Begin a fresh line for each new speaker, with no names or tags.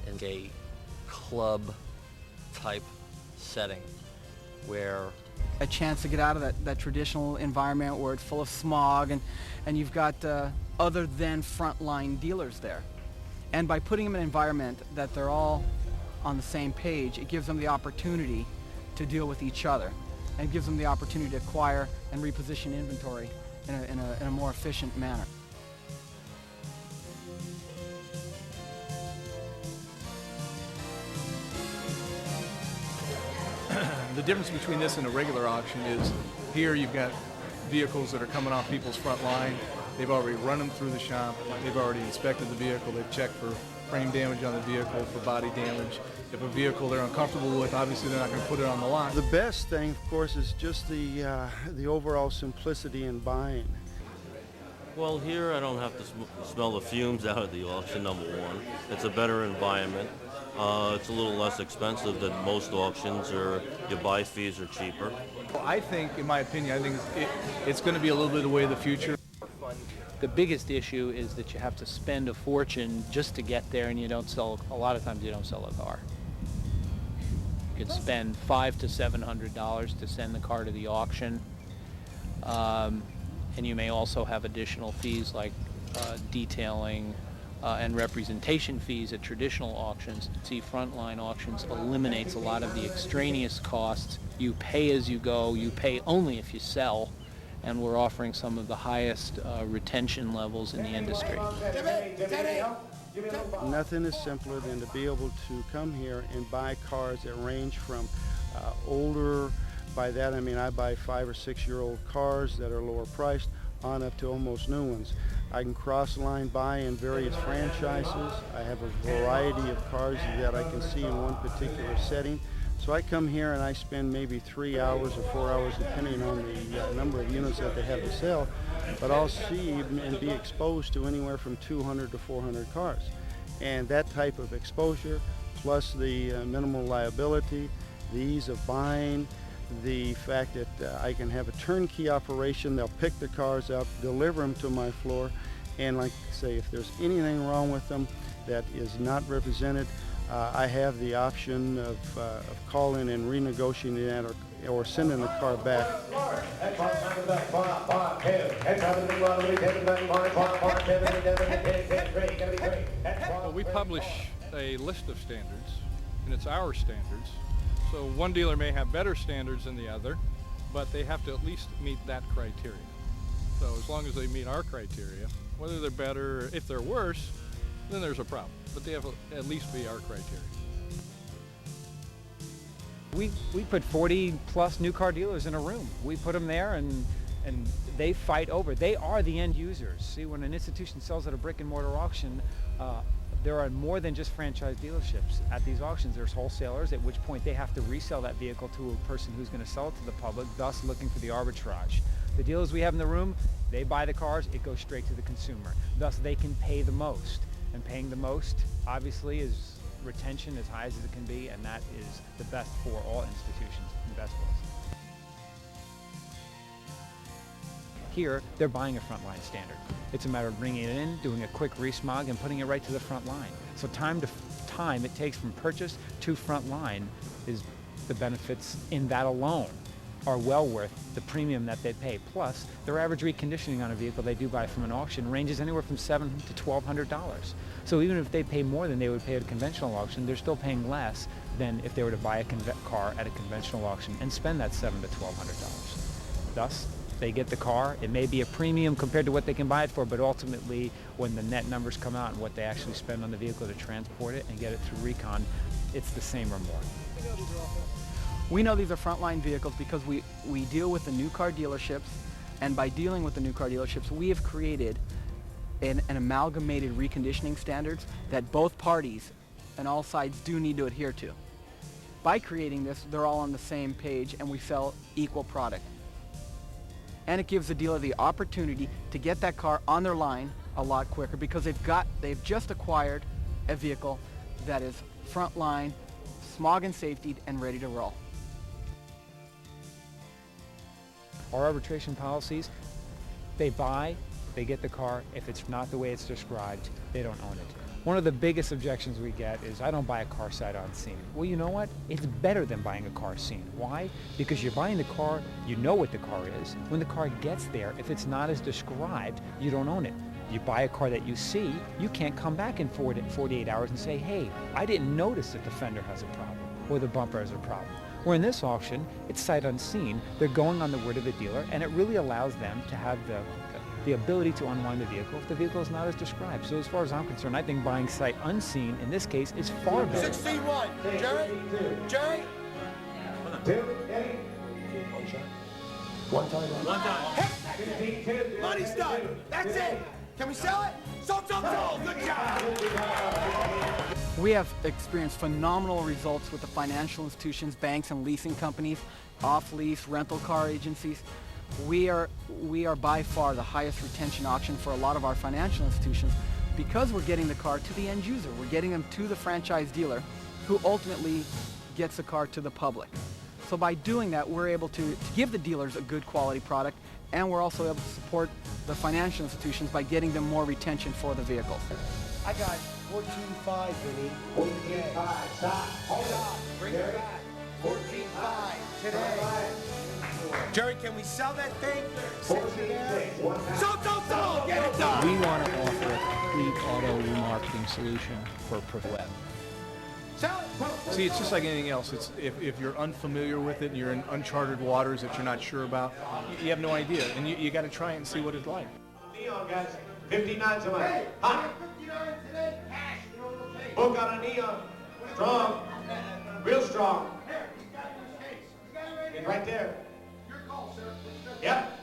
in a club type setting where
a chance to get out of that traditional environment where it's full of smog and you've got other than frontline dealers there. And by putting them in an environment that they're all on the same page, it gives them the opportunity to deal with each other and gives them the opportunity to acquire and reposition inventory in a more efficient manner.
The difference between this and a regular auction is here you've got vehicles that are coming off people's front line. They've already run them through the shop. They've already inspected the vehicle. They've checked for frame damage on the vehicle, for body damage. If a vehicle they're uncomfortable with, obviously they're not going to put it on the lot.
The best thing, of course, is just the overall simplicity in buying.
Well, here I don't have to smell the fumes out of the auction, number one. It's a better environment. It's a little less expensive than most auctions, or your buy fees are cheaper.
I think, in my opinion, it's going to be a little bit the way of the future.
The biggest issue is that you have to spend a fortune just to get there, and a lot of times you don't sell a car. You could spend $500 to $700 to send the car to the auction. And you may also have additional fees like detailing and representation fees at traditional auctions. See, frontline auctions eliminates a lot of the extraneous costs. You pay as you go, you pay only if you sell, and we're offering some of the highest retention levels in the industry.
Nothing is simpler than to be able to come here and buy cars that range from older. By that I mean I buy 5 or 6 year old cars that are lower priced on up to almost new ones. I can cross-line buy in various franchises. I have a variety of cars that I can see in one particular setting. So I come here and I spend maybe 3 hours or 4 hours depending on the number of units that they have to sell, but I'll see and be exposed to anywhere from 200 to 400 cars. And that type of exposure, plus the minimal liability, the ease of buying, the fact that I can have a turnkey operation. They'll pick the cars up, deliver them to my floor, and like I say, if there's anything wrong with them that is not represented, I have the option of calling and renegotiating that or sending the car back.
Well, we publish a list of standards, and it's our standards. So one dealer may have better standards than the other, but they have to at least meet that criteria. So as long as they meet our criteria, whether they're better, or if they're worse, then there's a problem. But they have to at least be our criteria.
We put 40 plus new car dealers in a room. We put them there and they fight over. They are the end users. See, when an institution sells at a brick and mortar auction, there are more than just franchise dealerships. At these auctions, there's wholesalers, at which point they have to resell that vehicle to a person who's going to sell it to the public, thus looking for the arbitrage. The dealers we have in the room, they buy the cars, it goes straight to the consumer. Thus, they can pay the most. And paying the most, obviously, is retention as high as it can be, and that is the best for all institutions and best for us. Here, they're buying a frontline standard. It's a matter of bringing it in, doing a quick resmog, and putting it right to the front line. So time it takes from purchase to front line is the benefits in that alone are well worth the premium that they pay. Plus, their average reconditioning on a vehicle they do buy from an auction ranges anywhere from $700 to $1,200. So even if they pay more than they would pay at a conventional auction, they're still paying less than if they were to buy a car at a conventional auction and spend that $700 to $1,200. Thus, they get the car. It may be a premium compared to what they can buy it for, but ultimately, when the net numbers come out and what they actually spend on the vehicle to transport it and get it through recon, it's the same or more.
We know these are frontline vehicles because we deal with the new car dealerships, and by dealing with the new car dealerships, we have created an amalgamated reconditioning standards that both parties and all sides do need to adhere to. By creating this, they're all on the same page and we sell equal product. And it gives the dealer the opportunity to get that car on their line a lot quicker because they've just acquired a vehicle that is frontline, smog and safety, and ready to roll.
Our arbitration policies, they buy, they get the car. If it's not the way it's described, they don't own it. One of the biggest objections we get is, I don't buy a car sight unseen. Well, you know what? It's better than buying a car seen. Why? Because you're buying the car, you know what the car is. When the car gets there, if it's not as described, you don't own it. You buy a car that you see, you can't come back in 48 hours and say, hey, I didn't notice that the fender has a problem or the bumper has a problem. Where in this auction, it's sight unseen. They're going on the word of the dealer, and it really allows them to have the ability to unwind the vehicle if the vehicle is not as described. So as far as I'm concerned, I think buying sight unseen in this case is far better.
61. Jerry? Jerry?
One time.
Money's done. That's it. Can we sell it? Sold. Good job.
We have experienced phenomenal results with the financial institutions, banks, and leasing companies, off-lease, rental car agencies. We are by far the highest retention auction for a lot of our financial institutions because we're getting the car to the end user. We're getting them to the franchise dealer who ultimately gets the car to the public. So by doing that, we're able to give the dealers a good quality product, and we're also able to support the financial institutions by getting them more retention for the vehicles.
I got 14.5, Vinny. 14.5. Stop. Hold on. Bring it back. 14.5 today. Jerry, can we sell that thing? Sold. Get it done.
We want to offer a complete auto remarketing solution for Web.
Sell it.
See, it's just like anything else. It's if you're unfamiliar with it and you're in uncharted waters that you're not sure about, you have no idea, and you got to try it and see what it's like.
Neon, guys. 59 tonight.
Hey,
Huh?
59 today. Cash. You know, okay.
Book on a Neon. Strong. Real strong.
Here, he's got it in his case. You got it right here.
Right there.
Your call, sir.
Yep.